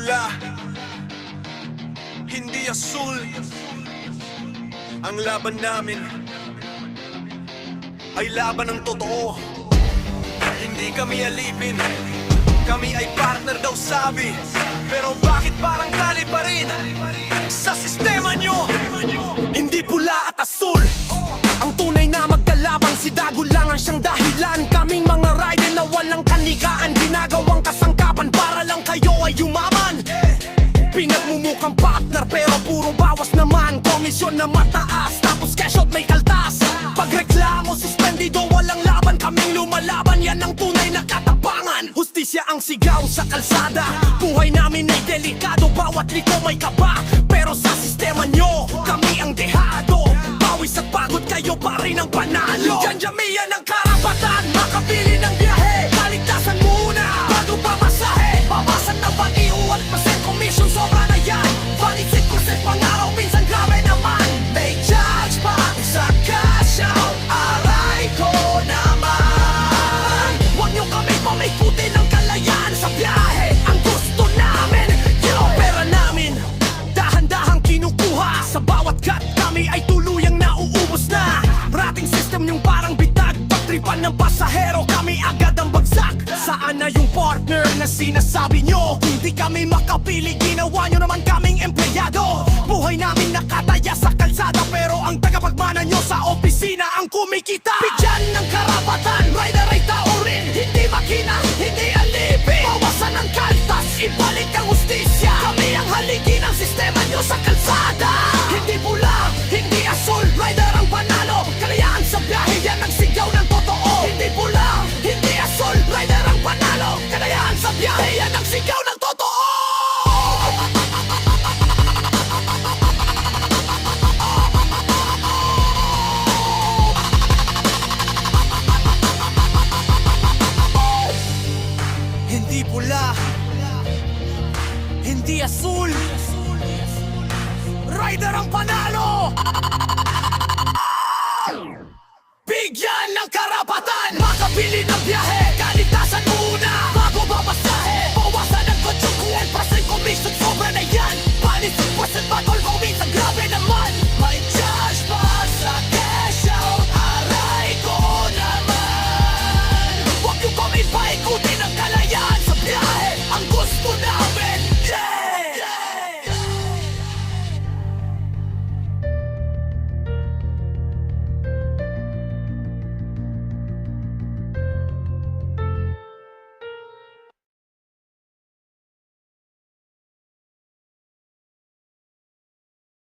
pula, hindi asul. Ang laban namin ay laban ng totoo. Hindi kami alipin, kami ay partner daw sabi. Pero bakit parang tali pa rin sa sistema nyo? Hindi pula at asul ang tunay na magkalabang, si Dago lang ang siyang dahilan. Kaming mga rider na walang kanikaan, ginagawang kasangkapan para lang kayo ay yumaman. Pinagmumukhang partner pero puro bawas naman. Komisyon na mataas tapos cash out may kaltas. Pagreklamo suspendido, walang laban, kaming lumalaban. Yan ang tunay na katapangan. Hustisya ang sigaw sa kalsada. Buhay namin ay delikado, bawat liko may kaba. Pero sa sistema nyo, kami ang dehado. Pawis at pagod, kayo pa rin ang panalo. Janjamian ang karapatan, makabili ng biyahe. Kaligtasan muna, bago pa masahe. Babasan ng pag-iho at percent commission, sobra na yan. Valid 6% pang-araw, minsan grabe naman. May judge pa sa cash out, aray ko naman. Huwag nyo kami pamikutin ng kalayaan sa biyahe. Ang gusto namin, yung pera namin dahan-dahang kinukuha. Sa bawat cut, kami ay tuluyang nauubos na. Rating system yung parang bitag, pagtripan ng pasahero, kami agad ang bagsak. Saan na yung partner na sinasabi nyo? Hindi kami makapili, ginawa nyo naman kaming empleyado. Buhay namin nakataya sa kalsada, pero ang tagapagmana nyo sa opisina ang kumikita. Bigyan ng karapatan, rider ay tao rin, hindi makina, hindi alipin. Bawasan ang kaltas, ibalik ang hustisya. Kami ang haligi ng sistema nyo sa kalsada. Hindi pula, hindi asul, rider ang panalo. Kalayaan sa biyahe, yan ang sigaw ng totoo. Hindi pula, hindi asul, rider ang panalo. Kalayaan sa biyahe, yan ang sigaw ng totoo. Hindi pula, hindi asul, rider ang panalo. Bigyan ng karapatan, makabili ng biyahe.